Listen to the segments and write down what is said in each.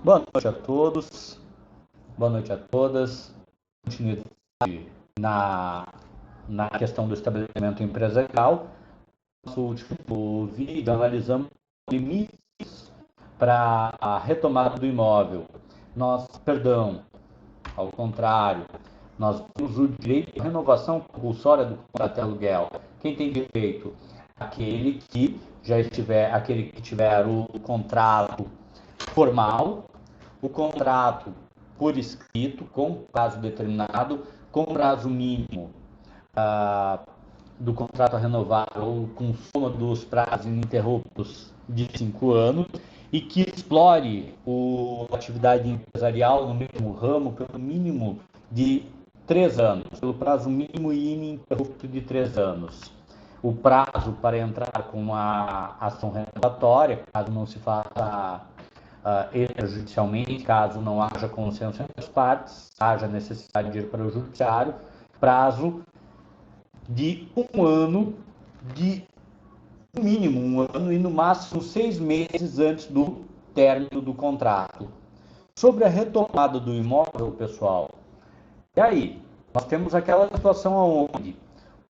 Boa noite a todos, boa noite a todas. Continuidade na questão do estabelecimento empresarial. No nosso último vídeo, analisamos limites para a retomada do imóvel. Ao contrário, nós temos o direito à renovação compulsória do contrato de aluguel. Quem tem direito? Aquele que tiver o contrato formal, o contrato por escrito, com prazo determinado, com prazo mínimo do contrato a renovar, ou com soma dos prazos ininterruptos de 5 anos, e que explore a atividade empresarial no mesmo ramo pelo mínimo de 3 anos, pelo prazo mínimo e ininterrupto de 3 anos. O prazo para entrar com a ação renovatória, caso não se faça extrajudicialmente, caso não haja consenso entre as partes, haja necessidade de ir para o judiciário, prazo de 1 ano, de mínimo 1 ano e no máximo 6 meses antes do término do contrato. Sobre a retomada do imóvel, pessoal, e aí? Nós temos aquela situação onde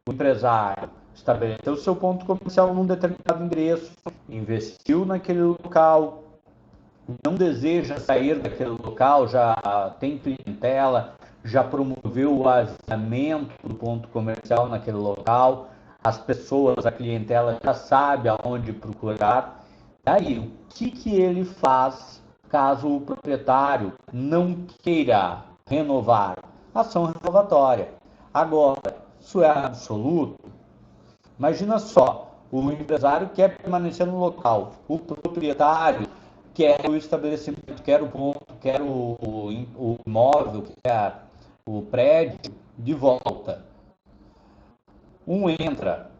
o empresário estabeleceu seu ponto comercial num determinado endereço, investiu naquele local, não deseja sair daquele local, já tem clientela, já promoveu o avisamento do ponto comercial naquele local, as pessoas, a clientela já sabe aonde procurar. Aí, o que ele faz caso o proprietário não queira renovar? Ação renovatória. Agora, isso é absoluto? Imagina só, o empresário quer permanecer no local, o proprietário quer o estabelecimento, quer o ponto, quer o imóvel, quer o prédio de volta. Um entra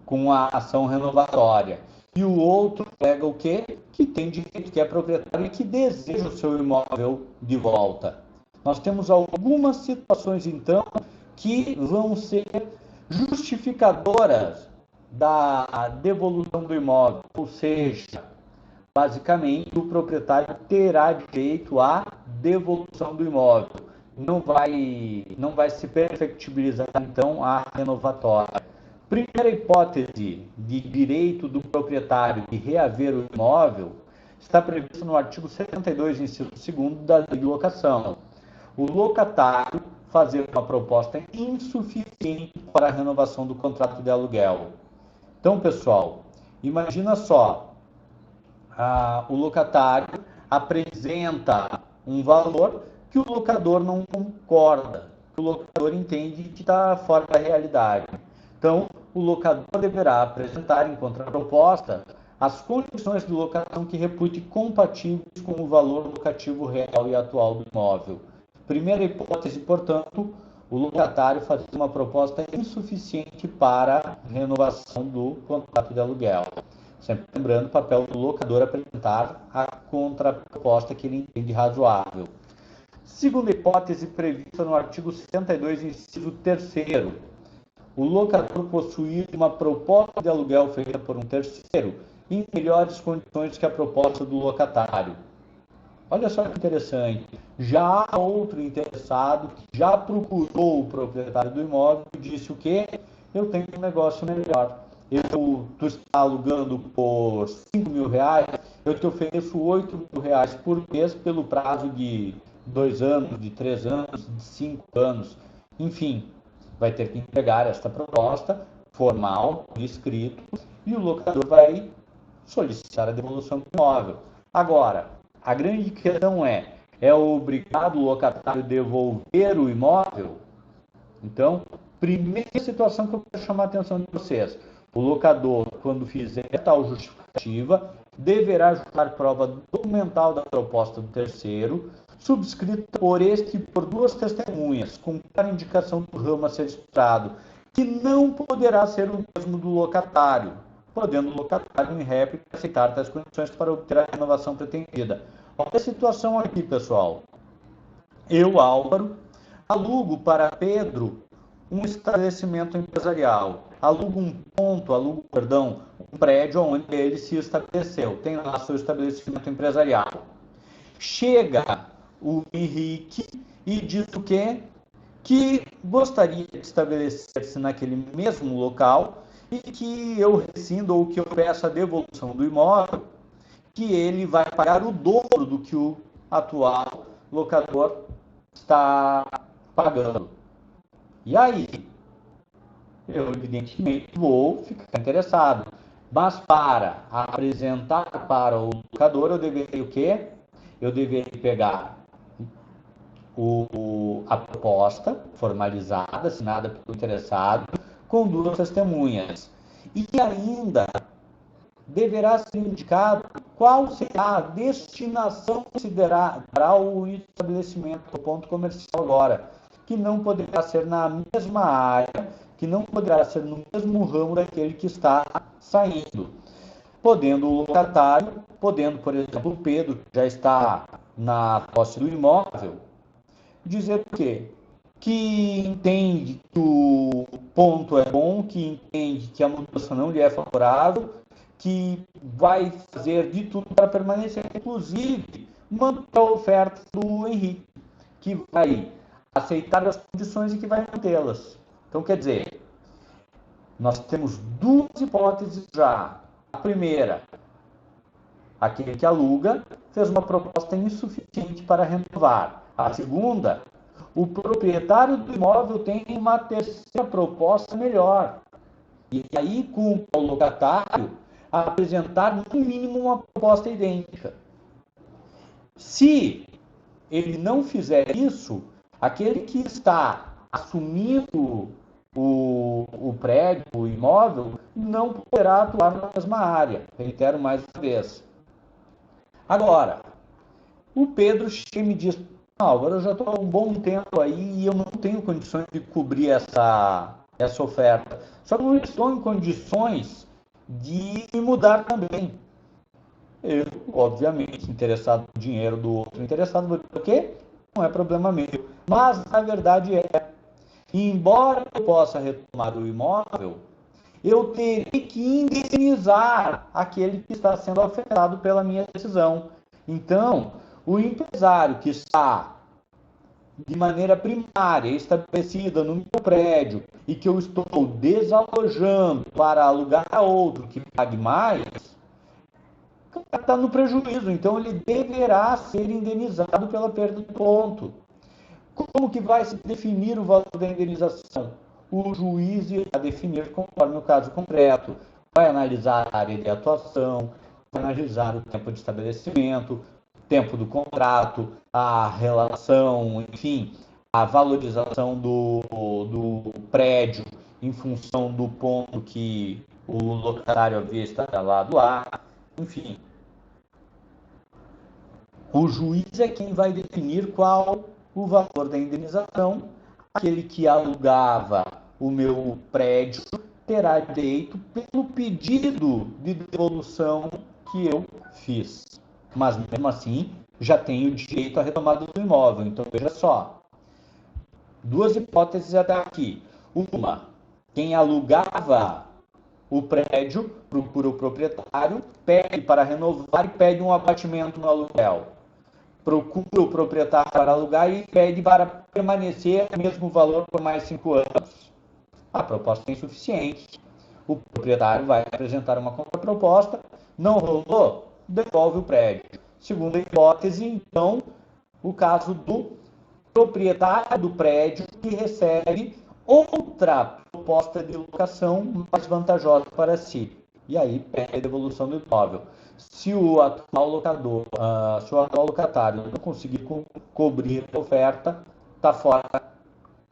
com a ação renovatória e o outro pega o quê? Que tem direito, que é proprietário e que deseja o seu imóvel de volta. Nós temos algumas situações, então, que vão ser justificadoras da devolução do imóvel, ou seja, basicamente, o proprietário terá direito à devolução do imóvel. Não vai se perfectibilizar, então, a renovatória. Primeira hipótese de direito do proprietário de reaver o imóvel está prevista no artigo 72, inciso 2º da Lei de Locação. O locatário fazer uma proposta insuficiente para a renovação do contrato de aluguel. Então, pessoal, imagina só, o locatário apresenta um valor que o locador não concorda, que o locador entende que está fora da realidade. Então, o locador deverá apresentar em contraproposta as condições de locação que repute compatíveis com o valor locativo real e atual do imóvel. Primeira hipótese, portanto, o locatário fazer uma proposta insuficiente para a renovação do contrato de aluguel. Sempre lembrando, o papel do locador apresentar a contraproposta que ele entende razoável. Segunda hipótese prevista no artigo 72, inciso 3º. O locador possuir uma proposta de aluguel feita por um terceiro em melhores condições que a proposta do locatário. Olha só que interessante. Já há outro interessado que já procurou o proprietário do imóvel e disse o quê? Eu tenho um negócio melhor. Tu está alugando por R$5.000, eu te ofereço R$8.000 por mês pelo prazo de 2 anos, de 3 anos, de 5 anos. Enfim, vai ter que entregar esta proposta formal, escrito, e o locador vai solicitar a devolução do imóvel. Agora, a grande questão é obrigado o locatário a devolver o imóvel? Então, primeira situação que eu quero chamar a atenção de vocês. O locador, quando fizer tal justificativa, deverá juntar prova documental da proposta do terceiro, subscrita por este e por 2 testemunhas, com clara indicação do ramo a ser estudado, que não poderá ser o mesmo do locatário, podendo o locatário, em réplica, aceitar tais condições para obter a renovação pretendida. Olha a situação aqui, pessoal. Eu, Álvaro, alugo para Pedro um estabelecimento empresarial. Alugo um prédio onde ele se estabeleceu. Tem lá seu estabelecimento empresarial. chega o Henrique e diz o quê? Que gostaria de estabelecer-se naquele mesmo local e que eu rescindo ou que eu peço a devolução do imóvel, que ele vai pagar o dobro do que o atual locador está pagando. E aí? Eu, evidentemente, vou ficar interessado. Mas para apresentar para o locador, eu deveria o quê? Eu deveria pegar a proposta formalizada, assinada pelo interessado, com 2 testemunhas. E ainda deverá ser indicado qual será a destinação que se dará ao estabelecimento do ponto comercial agora, que não poderá ser na mesma área, que não poderá ser no mesmo ramo daquele que está saindo. Podendo o locatário, podendo, por exemplo, o Pedro, que já está na posse do imóvel, dizer o quê? Que entende que o ponto é bom, que entende que a mudança não lhe é favorável, que vai fazer de tudo para permanecer, inclusive manter a oferta do Henrique, que vai aceitar as condições e que vai mantê-las. Então, quer dizer, nós temos 2 hipóteses já. A primeira, aquele que aluga fez uma proposta insuficiente para renovar. A segunda, o proprietário do imóvel tem uma terceira proposta melhor. E aí, com o locatário, apresentar no mínimo uma proposta idêntica. Se ele não fizer isso, aquele que está assumindo o prédio, o imóvel, não poderá atuar na mesma área. Reitero mais uma vez. Agora, o Pedro chega e me diz: Álvaro, eu já estou há um bom tempo aí e eu não tenho condições de cobrir essa oferta. Só que eu não estou em condições de me mudar também. Eu, obviamente, interessado no dinheiro do outro interessado, vou dizer o quê? Não é problema meu. Mas a verdade é, embora eu possa retomar o imóvel, eu terei que indenizar aquele que está sendo afetado pela minha decisão. Então, o empresário que está de maneira primária estabelecida no meu prédio e que eu estou desalojando para alugar a outro que pague mais, está no prejuízo. Então, ele deverá ser indenizado pela perda de ponto. Como que vai se definir o valor da indenização? O juiz irá definir conforme o caso concreto. Vai analisar a área de atuação, vai analisar o tempo de estabelecimento, o tempo do contrato, a relação, enfim, a valorização do prédio em função do ponto que o locatário havia instalado lá, enfim. O juiz é quem vai definir qual o valor da indenização. Aquele que alugava o meu prédio terá direito pelo pedido de devolução que eu fiz. Mas, mesmo assim, já tenho direito à retomada do imóvel. Então, veja só. 2 hipóteses até aqui. Uma, quem alugava o prédio procura o proprietário, pede para renovar e pede um abatimento no aluguel. Procura o proprietário para alugar e pede para permanecer o mesmo valor por mais 5 anos. A proposta é insuficiente. O proprietário vai apresentar uma contraproposta, não rolou, devolve o prédio. Segunda hipótese, então, o caso do proprietário do prédio que recebe outra proposta de locação mais vantajosa para si. E aí pede a devolução do imóvel. Se o atual locatário não conseguir cobrir a oferta, está fora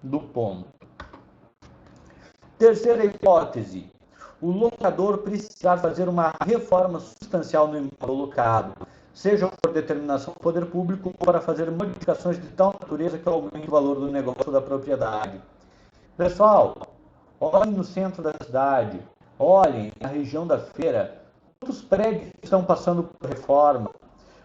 do ponto. Terceira hipótese, o locador precisar fazer uma reforma substancial no imóvel locado, seja por determinação do poder público ou para fazer modificações de tal natureza que aumente o valor do negócio da propriedade. Pessoal, olhem no centro da cidade, olhem na região da feira, quantos prédios estão passando por reforma,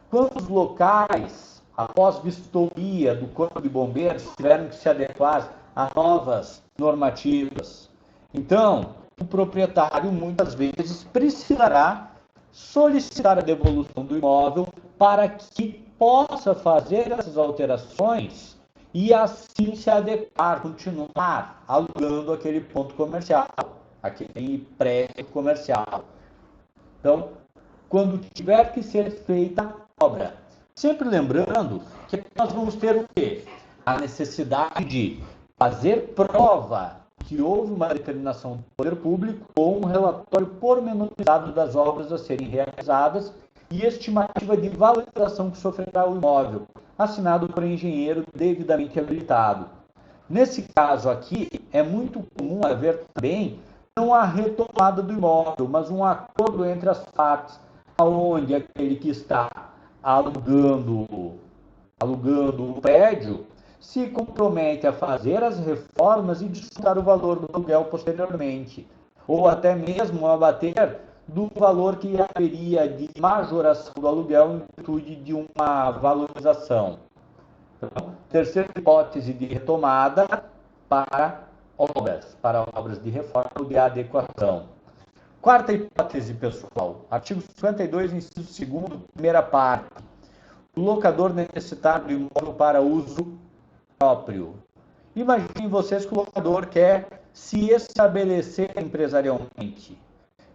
quantos locais, após vistoria do Corpo de Bombeiros, tiveram que se adequar a novas normativas. Então, o proprietário muitas vezes precisará solicitar a devolução do imóvel para que possa fazer essas alterações e assim se adequar, continuar alugando aquele ponto comercial, aquele prédio comercial. Então, quando tiver que ser feita a obra, sempre lembrando que nós vamos ter o quê? A necessidade de fazer prova que houve uma determinação do poder público ou um relatório pormenorizado das obras a serem realizadas e estimativa de valorização que sofrerá o imóvel, assinado por engenheiro devidamente habilitado. Nesse caso aqui, é muito comum haver também não a retomada do imóvel, mas um acordo entre as partes, onde aquele que está alugando o prédio se compromete a fazer as reformas e descontar o valor do aluguel posteriormente, ou até mesmo abater do valor que haveria de majoração do aluguel em virtude de uma valorização. Então, terceira hipótese de retomada para obras de reforma ou de adequação. Quarta hipótese, pessoal, artigo 52, inciso 2º, primeira parte. O locador necessitar do imóvel para uso próprio. Imaginem vocês que o locador quer se estabelecer empresarialmente.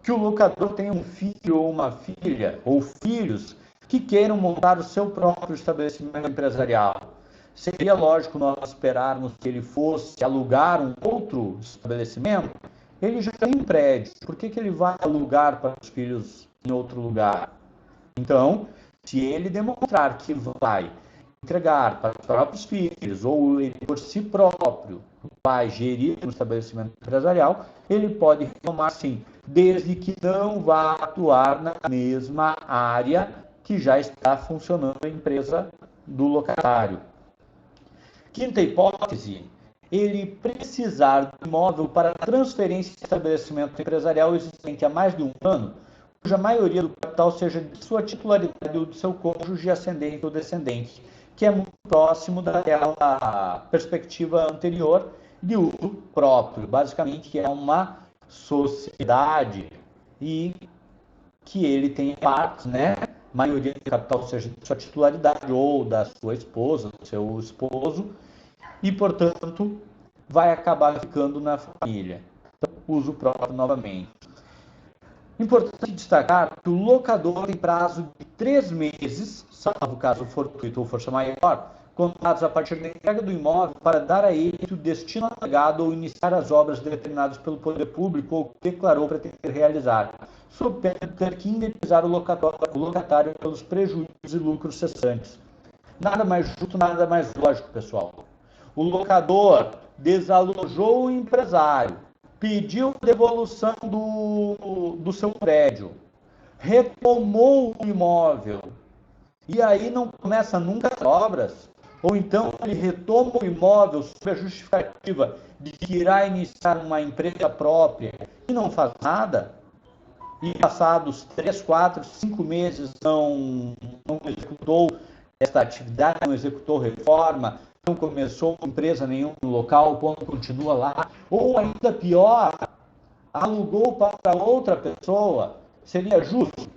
Que o locador tem um filho ou uma filha, ou filhos, que queiram montar o seu próprio estabelecimento empresarial. Seria lógico nós esperarmos que ele fosse alugar um outro estabelecimento? Ele já tem um prédio, por que ele vai alugar para os filhos em outro lugar? Então, se ele demonstrar que vai entregar para os próprios filhos, ou ele por si próprio vai gerir um estabelecimento empresarial, ele pode retomar sim, desde que não vá atuar na mesma área que já está funcionando a empresa do locatário. Quinta hipótese, ele precisar do imóvel para transferência de estabelecimento empresarial existente há mais de um ano, cuja maioria do capital seja de sua titularidade ou do seu cônjuge ascendente ou descendente, que é muito próximo daquela perspectiva anterior de uso próprio, basicamente que é uma sociedade e que ele tem partes, né? Maioria do capital seja de sua titularidade ou da sua esposa, do seu esposo, e, portanto, vai acabar ficando na família. Então, uso próprio novamente. Importante destacar que o locador tem prazo de 3 meses, salvo caso fortuito ou força maior, contados a partir da entrega do imóvel para dar a ele o destino alegado ou iniciar as obras determinadas pelo poder público ou que declarou pretender realizar, sob pena de ter que indenizar o locatário pelos prejuízos e lucros cessantes. Nada mais justo, nada mais lógico, pessoal. O locador desalojou o empresário, pediu devolução do seu prédio, retomou o imóvel, e aí não começa nunca as obras, ou então ele retoma o imóvel sob a justificativa de que irá iniciar uma empresa própria e não faz nada, e passados 3, 4, 5 meses não executou esta atividade, não executou reforma, não começou empresa nenhuma no local, o ponto continua lá, ou ainda pior, alugou para outra pessoa, seria justo?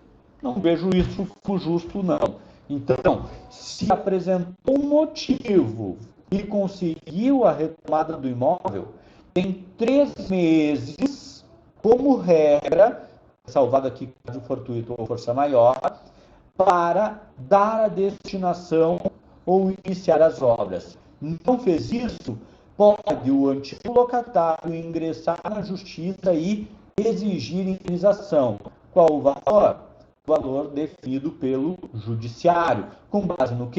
Não vejo isso como justo, não. Então, se apresentou um motivo e conseguiu a retomada do imóvel, tem 3 meses, como regra, salvado aqui caso fortuito ou força maior, para dar a destinação ou iniciar as obras. Não fez isso, pode o antigo locatário ingressar na justiça e exigir indenização. Qual o valor? O valor definido pelo judiciário. Com base no quê?